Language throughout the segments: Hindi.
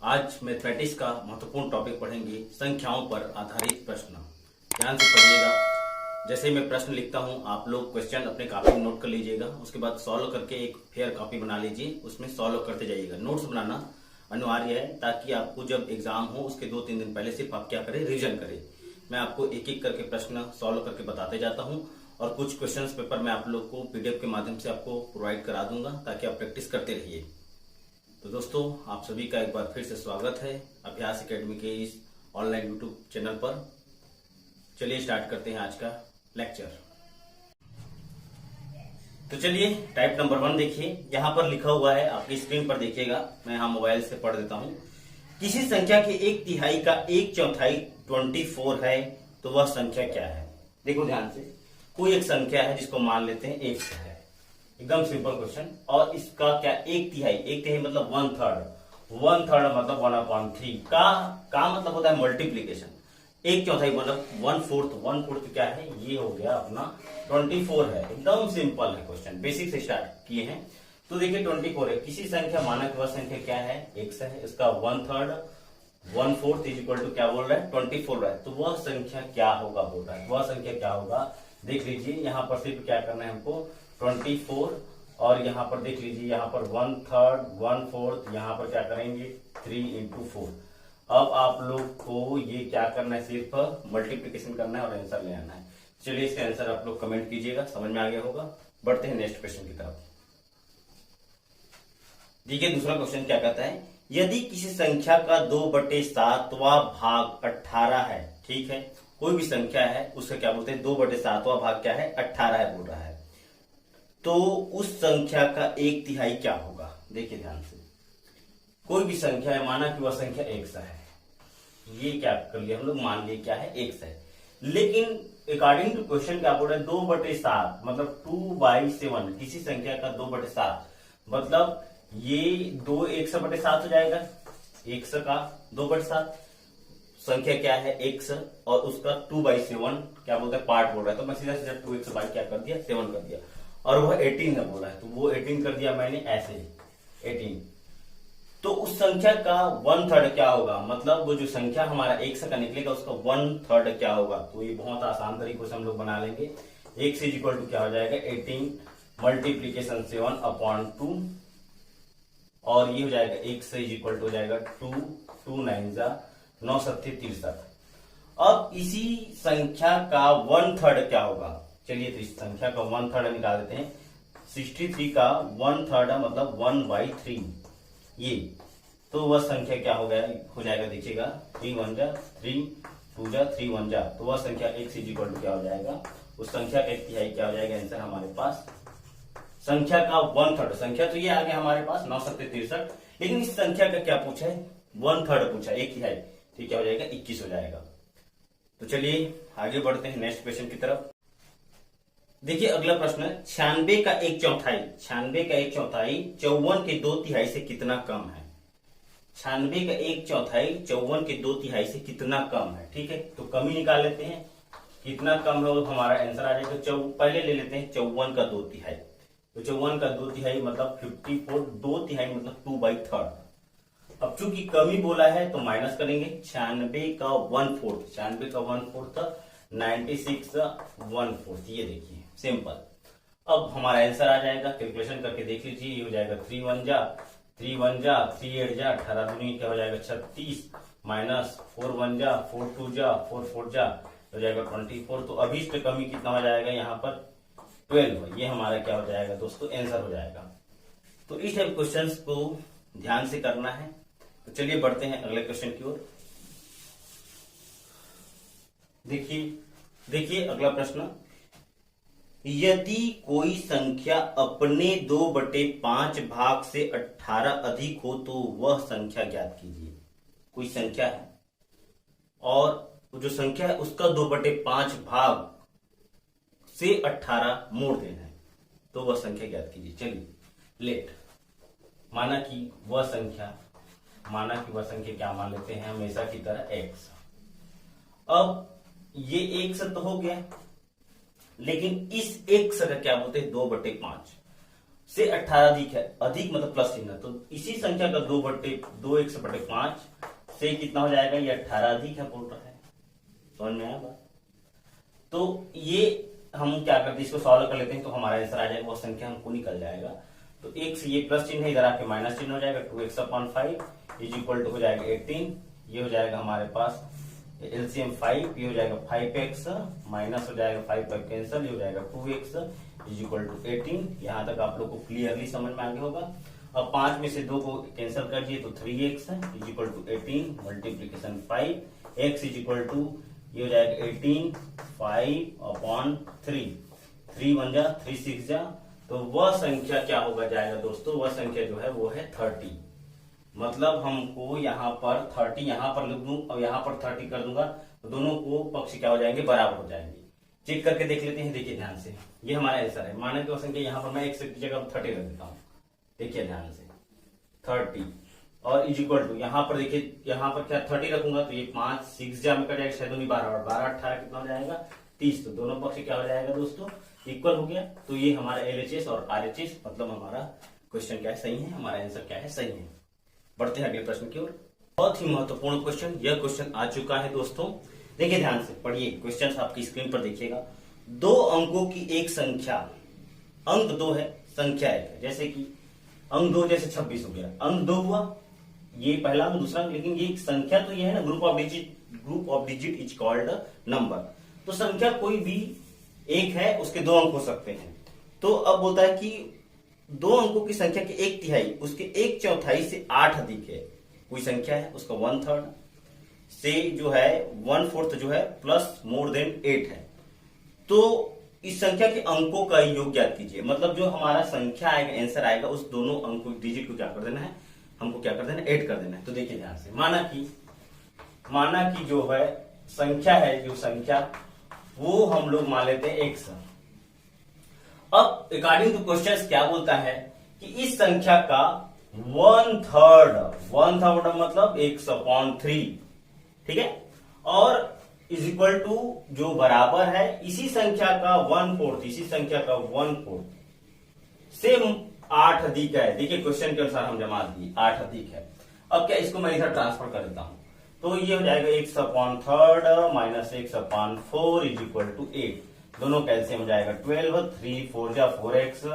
आज मैथमेटिक्स का महत्वपूर्ण टॉपिक पढ़ेंगे, संख्याओं पर आधारित प्रश्न। ध्यान से पढ़िएगा। जैसे मैं प्रश्न लिखता हूं, आप लोग क्वेश्चन अपने कॉपी में नोट कर लीजिएगा। उसके बाद सॉल्व करके एक फेयर कॉपी बना लीजिए, उसमें सॉल्व करते जाइएगा। नोट्स बनाना अनिवार्य है ताकि आपको जब एग्जाम हो उसके 2-3 दिन पहले सिर्फ आप क्या करें, रिविजन करें। मैं आपको एक एक करके प्रश्न सॉल्व करके बताते जाता हूँ और कुछ क्वेश्चन पेपर मैं आप लोग को पीडीएफ के माध्यम से आपको प्रोवाइड करा दूंगा ताकि आप प्रैक्टिस करते रहिए। तो दोस्तों, आप सभी का एक बार फिर से स्वागत है अभ्यास एकेडमी के इस ऑनलाइन यूट्यूब चैनल पर। चलिए स्टार्ट करते हैं आज का लेक्चर। तो चलिए टाइप नंबर 1 देखिए, यहाँ पर लिखा हुआ है, आपकी स्क्रीन पर देखिएगा। मैं यहाँ मोबाइल से पढ़ देता हूँ। किसी संख्या के 1/3 का 1/4 24 है, तो वह संख्या क्या है? देखो ध्यान से, कोई एक संख्या है जिसको मान लेते हैं x है, एकदम सिंपल क्वेश्चन। और इसका क्या 1/3 मतलब 1/3 मतलब 1/3 का मतलब होता है मल्टीप्लीकेशन। 1/4 मतलब 1/4 क्या है, ये हो गया अपना 24 है। एकदम सिंपल है क्वेश्चन, बेसिक से स्टार्ट किए हैं। तो देखिए 24 है, किसी संख्या मानक वह संख्या क्या है, x है। इसका 1/3 इज इक्वल टू क्या बोल रहा है, 24 है। तो वह संख्या क्या होगा बोल रहा है, वह संख्या क्या होगा देख लीजिए। यहाँ पर सिर्फ क्या करना है हमको, 24 और यहाँ पर देख लीजिए, यहाँ पर 1/3 1/4, यहाँ पर क्या करेंगे 3 × 4। अब आप लोग को ये क्या करना है, सिर्फ मल्टीप्लीकेशन करना है और आंसर ले आना है। चलिए इसका आंसर आप लोग कमेंट कीजिएगा, समझ में आ गया होगा। बढ़ते हैं नेक्स्ट क्वेश्चन की तरफ। देखिए दूसरा क्वेश्चन क्या कहता है, यदि किसी संख्या का 2/7वां भाग 18 है, ठीक है, कोई भी संख्या है उसका क्या बोलते हैं 2/7वां भाग क्या है, 18 है बोल रहा है, तो उस संख्या का 1/3 क्या होगा। देखिए ध्यान से, कोई भी संख्या है, माना कि वह संख्या x है। ये क्या कर लिया हम लोग, मान लिए क्या है, x है। लेकिन अकॉर्डिंग टू क्वेश्चन क्या बोल रहे हैं, 2/7 मतलब 2/7, किसी संख्या का 2/7 मतलब ये 2 1/7 हो जाएगा। x का 2/7 संख्या क्या है x, और उसका 2/7 क्या बोलता है, पार्ट बोल रहा है। तो मैं सीधा सीधा 2x बाई क्या कर दिया, 7 कर दिया। और वह 18 है बोला है, तो वो 18 कर दिया मैंने ऐसे 18। तो उस संख्या का 1/3 क्या होगा, मतलब वो जो संख्या हमारा x का निकलेगा उसका 1/3 क्या होगा। तो ये बहुत आसान तरीके से हम लोग बना लेंगे। x इज इक्वल टू क्या हो जाएगा, 18 मल्टीप्लीकेशन 7/2, और ये हो जाएगा x इज इक्वल टू हो जाएगा 2 9 9 7 63। अब इसी संख्या का 1/3 क्या होगा, चलिए तो इस संख्या का 1/3 निकाल देते हैं। 63 का 1/3 मतलब 1/3 ये, तो वह संख्या क्या हो गया, हो जाएगा देखिएगा 3 1 3 2 3 1 तो वह संख्या x इज इक्वल टू क्या हो जाएगा, उस संख्या का 1/3 क्या हो जाएगा। आंसर हमारे पास संख्या का 1/3, संख्या तो ये आ गया हमारे पास 9 7 63, लेकिन इस संख्या का क्या पूछा है, 1/3 पूछा, 1/3, ठीक क्या हो जाएगा, 21 हो जाएगा। तो चलिए आगे बढ़ते हैं नेक्स्ट क्वेश्चन की तरफ। देखिए अगला प्रश्न है, 96 का 1/4, 96 का 1/4 54 के 2/3 से कितना कम है। 96 का 1/4 54 के 2/3 से कितना कम है, ठीक है। तो कमी निकाल लेते हैं, कितना कम है वो हमारा आंसर आ जाएगा। पहले ले लेते हैं 54 का 2/3, तो 54 का 2/3 मतलब 54, 2/3 मतलब 2/3। अब चूंकि कमी बोला है तो माइनस करेंगे। 96 का 1/4, 96 का 1/4 96 1/4, ये देखिए सिंपल। अब हमारा आंसर आ जाएगा, कैलकुलेशन करके देख लीजिए। ये हो जाएगा 3 1 3 1 3 8 18 दूनी क्या हो जाएगा 36, माइनस 4 1 4 2 4 4 हो जाएगा 24। तो अभी इसमें कमी कितना हो जाएगा, यहाँ पर 12। ये हमारा क्या हो जाएगा दोस्तों, आंसर हो जाएगा। तो इस टाइप क्वेश्चन को ध्यान से करना है। तो चलिए बढ़ते हैं अगले क्वेश्चन की ओर। देखिए अगला प्रश्न, यदि कोई संख्या अपने 2/5 भाग से 18 अधिक हो तो वह संख्या ज्ञात कीजिए। कोई संख्या है और जो संख्या है उसका 2/5 भाग से 18 मोड़ देना है, तो वह संख्या ज्ञात कीजिए। चलिए लेट, माना कि वह संख्या क्या मान लेते हैं हमेशा की तरह x। अब ये x तो हो गया, लेकिन इस x का क्या बोलते हैं 2/5। से 18 अधिक है, अधिक मतलब प्लस चिन्ह, तो इसी संख्या का 2x/5 से कितना हो जाएगा, ये 18 अधिक है बोल रहा है। समझ में आया बात? तो ये हम क्या करते हैं, इसको सॉल्व कर लेते हैं, तो हमारा आंसर आ जाएगा, वो संख्या हमको निकल जाएगा। तो एक से ये प्लस चिन्ह है, इधर आके माइनस चिन्ह हो जाएगा, 2x/5 इज इक्वल टू हो जाएगा 18, ये हो जाएगा हमारे पास एलसीएम 5, ये हो जाएगा 5x माइनस हो जाएगा 5 पर कैंसिल, ये हो जाएगा 2x इज इक्वल टू 18। यहां तक आप लोग को क्लियरली समझ में आ गया होगा। अब 5 में से 2 को कैंसिल कर दिए तो 3x is equal to 18 multiplication 5 x is equal to ये हो जाएगा 18 5/3, 3 बन जा 3 6 जा, तो वह संख्या क्या होगा जाएगा दोस्तों, वह संख्या जो है वो है 30। मतलब हमको यहाँ पर 30 यहाँ पर लिख दूं और यहाँ पर 30 कर दूंगा, तो दोनों को पक्ष क्या हो जाएंगे, बराबर हो जाएंगे। चेक करके देख लेते हैं, देखिए ध्यान से, ये हमारा आंसर है। माना कि वह संख्या यहाँ पर मैं x की जगह 30 रख देता हूँ, देखिए ध्यान से 30 और इज इक्वल टू यहाँ पर देखिए, यहाँ पर क्या 30 रखूंगा तो ये 5 6 जा में कट जाएगा, 6 दूनी 12 और 12 18 कितना हो जाएगा 30, तो दोनों पक्ष क्या हो जाएगा दोस्तों, इक्वल हो गया। तो ये हमारा LHS और RHS मतलब हमारा क्वेश्चन क्या है, सही है, हमारा आंसर क्या है, सही है। बढ़ते हैं अगले प्रश्न की ओर। बहुत ही महत्वपूर्ण क्वेश्चन, यह क्वेश्चन आ चुका है दोस्तों, देखिए ध्यान से पढ़िए, क्वेश्चन आपकी स्क्रीन पर देखिएगा। 2 अंकों की एक संख्या, अंक 2 है, संख्या 1 है, जैसे कि अंक 2 जैसे 26 हो गया, अंक 2 हुआ, ये पहला अंक दूसरा अंक, लेकिन ये संख्या तो ये है ना, group of digit is called number. तो संख्या कोई भी एक है, उसके 2 अंक हो सकते हैं। तो अब बोलता है कि 2 अंकों की संख्या के 1/3 उसके 1/4 से 8 अधिक है, कोई संख्या है उसका 1/3 से जो है 1/4 जो है प्लस मोर देन 8 है, तो इस संख्या के अंकों का योग ज्ञात कीजिए। मतलब जो हमारा संख्या आएगा, आंसर आएगा, उस दोनों अंकों डिजिट को क्या कर देना है, हमको क्या कर देना है, ऐड कर देना है। तो देखिए ध्यान से, माना कि जो है संख्या है, जो संख्या वो हम लोग मान लेते हैं x। अब अकॉर्डिंग टू क्वेश्चन क्या बोलता है कि इस संख्या का 1/3 मतलब x/3, ठीक है, और इज इक्वल टू जो बराबर है इसी संख्या का 1/4, इसी संख्या का 1/4 से 8 अधिक है। देखिए क्वेश्चन के अनुसार हम जमा दिए 8 अधिक है। अब क्या, इसको मैं इधर ट्रांसफर कर देता हूं, तो ये हो जाएगा x/3 minus x/4 is equal to 8, दोनों कैलसियम हो जाएगा 12, 3 4 जा 4x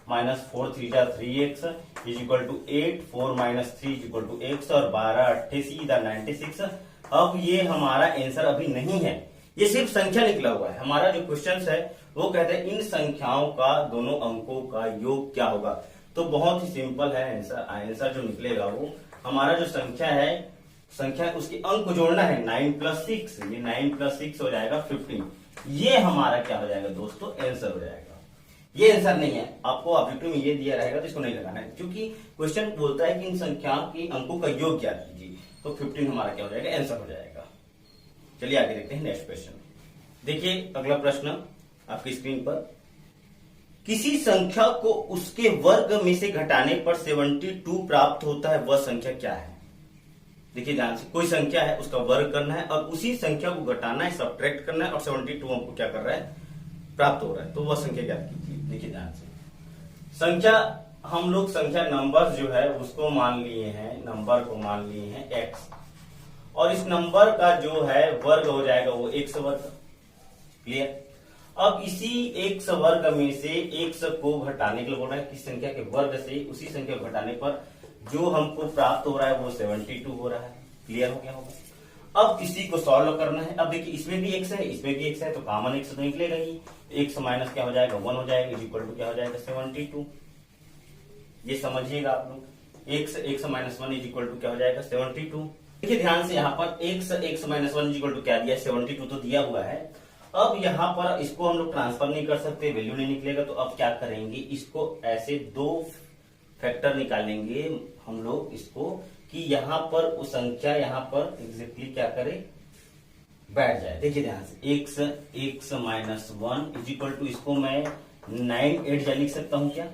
माइनस 4 3 जा 3x is equal to 8, 4 minus 3 is equal to x और 12 88 इधर 96। अब ये हमारा आंसर अभी नहीं है, ये सिर्फ संख्या निकला हुआ है। हमारा जो क्वेश्चन है वो कहते हैं इन संख्याओं का दोनों अंकों का योग क्या होगा। तो बहुत ही सिंपल है आंसर जो निकलेगा वो हमारा जो संख्या है, संख्या उसके अंक को जोड़ना है, 9 + 6, ये 9 + 6 हो जाएगा 15। ये हमारा क्या हो जाएगा दोस्तों, आंसर हो जाएगा। ये आंसर नहीं है, आपको ऑब्जेक्टिव में ये दिया रहेगा तो इसको नहीं लगाना है, क्योंकि क्वेश्चन बोलता है कि इन संख्याओं के अंकों का योग ज्ञात कीजिए, तो 15 हमारा क्या हो जाएगा, आंसर हो जाएगा। चलिए आगे देखते हैं नेक्स्ट क्वेश्चन। देखिए अगला प्रश्न आपकी स्क्रीन पर, किसी संख्या को उसके वर्ग में से घटाने पर 72 प्राप्त होता है, वह संख्या क्या है। देखिए ध्यान से, कोई संख्या है उसका वर्ग करना है और उसी संख्या को घटाना है, सब्ट्रैक्ट करना है और 72 हमको क्या कर रहा है, प्राप्त हो रहा है, तो वह संख्या क्या कीजिए। देखिए ध्यान से, संख्या हम लोग संख्या नंबर जो है उसको मान लिए हैं, नंबर को मान लिए हैं x, और इस नंबर का जो है वर्ग हो जाएगा वो x वर्ग। क्लियर। अब इसी x वर्ग में से x को घटाने के लिए बोल रहा है, किस संख्या के वर्ग से उसी संख्या को घटाने पर जो हमको प्राप्त हो रहा है वो 72 हो रहा है। क्लियर हो गया होगा। अब इसी को सॉल्व करना है। अब देखिए इसमें भी x है, इसमें भी x है, तो कॉमन x तो निकलेगा ही, x माइनस क्या हो जाएगा 1 हो जाएगा, इज इक्वल टू क्या हो जाएगा 72। ये समझिएगा आप लोग, x minus 1 is equal to क्या हो जाएगा 72। देखिए ध्यान से, यहाँ पर x minus 1 is equal to क्या दिया, 72 तो दिया हुआ है। अब यहाँ पर इसको हम लोग ट्रांसफर नहीं कर सकते, वैल्यू नहीं निकलेगा, तो अब क्या करेंगे, इसको ऐसे 2 फैक्टर निकालेंगे हम लोग इसको, कि यहाँ पर उस संख्या यहाँ पर एग्जैक्टली क्या करे, बैठ जाए। देखिए ध्यान से, x minus 1 is equal to, इसको मैं 9 8 जा लिख सकता हूं क्या,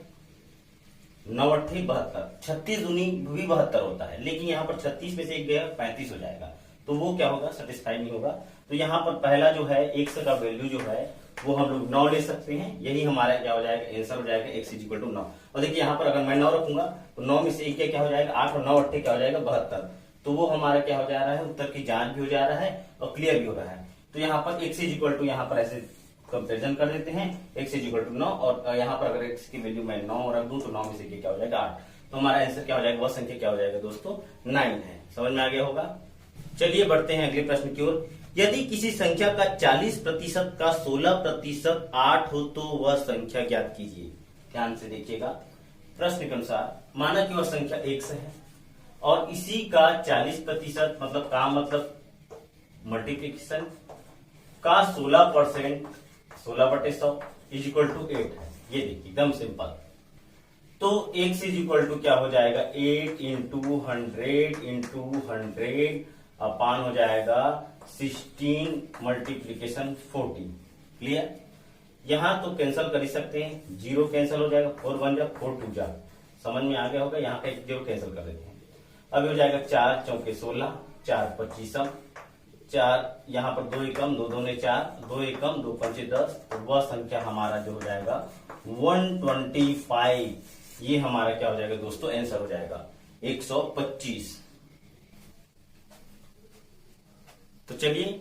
9 8 72, 36 दूनी भी 72 होता है, लेकिन यहाँ पर 36 में से एक गया 35 हो जाएगा, तो वो क्या होगा, सेटिस्फाई नहीं होगा। तो यहाँ पर पहला जो है x का वैल्यू जो है वो हम लोग 9 ले सकते हैं। यही हमारा क्या हो जाएगा, आंसर हो जाएगा x इक्वल टू 9। और देखिए यहाँ पर अगर मैं 9 रखूंगा तो 9 में से एक क्या हो जाएगा 8 और 9 अट्ठे क्या हो जाएगा 72। तो वो हमारा क्या हो जा रहा है, उत्तर की जांच भी हो जा रहा है और क्लियर भी हो रहा है। तो यहाँ पर x इक्वल टू यहाँ पर ऐसे कंपेरिजन कर देते हैं, x इक्वल टू 9 और यहाँ पर अगर x की वैल्यू मैं 9 रख दूं तो 9 में से क्या हो जाएगा 8। तो हमारा आंसर क्या हो जाएगा, वह संख्या क्या हो जाएगा दोस्तों 9 है। समझ में आ गया होगा। चलिए बढ़ते हैं अगले प्रश्न की ओर। यदि किसी संख्या का 40% का 16% 8 हो तो वह संख्या ज्ञात कीजिए। ध्यान से देखिएगा, प्रश्न के अनुसार माना कि वह संख्या x है और इसी का 40% मतलब का मतलब मल्टीप्लीकेशन का 16% 16/100 इज इक्वल टू 8 है। ये देखिए एकदम सिंपल। तो x इज इक्वल टू क्या हो जाएगा 8 इंटू 100 इंटू 100 अपान हो जाएगा 16 मल्टीप्लीकेशन 40। क्लियर। यहां तो कैंसिल कर ही सकते हैं, 0 कैंसिल हो जाएगा, 4 1 जा 4 2 जा। समझ में आ गया होगा। यहाँ पे 0 कैंसिल कर देते हैं। अब हो जाएगा 4 चौके 16 4 25 4 यहाँ पर 2 एकम 2 दूने 4 2 एकम 2 पंचे 10। तो वह संख्या हमारा जो हो जाएगा 125। ये हमारा क्या हो जाएगा दोस्तों, आंसर हो जाएगा 125। तो चलिए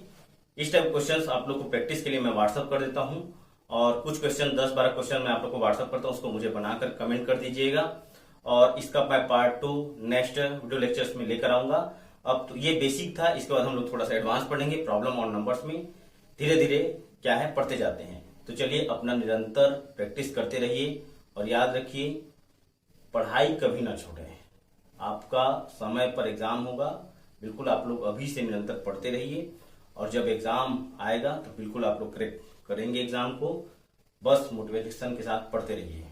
इस टाइप क्वेश्चंस आप लोग को प्रैक्टिस के लिए मैं व्हाट्सअप कर देता हूं और कुछ क्वेश्चन 10-12 क्वेश्चन मैं आप लोग को व्हाट्सअप करता हूं, उसको मुझे बनाकर कमेंट कर दीजिएगा और इसका मैं पार्ट 2 नेक्स्ट वीडियो लेक्चर्स में लेकर आऊंगा। अब तो ये बेसिक था, इसके बाद हम लोग थोड़ा सा एडवांस पढ़ेंगे प्रॉब्लम और नंबर्स में। धीरे धीरे क्या है पढ़ते जाते हैं। तो चलिए अपना निरंतर प्रैक्टिस करते रहिए और याद रखिए पढ़ाई कभी ना छोड़ें। आपका समय पर एग्जाम होगा, बिल्कुल आप लोग अभी से निरंतर पढ़ते रहिए और जब एग्जाम आएगा तो बिल्कुल आप लोग करेक्ट करेंगे एग्जाम को। बस मोटिवेशन के साथ पढ़ते रहिए।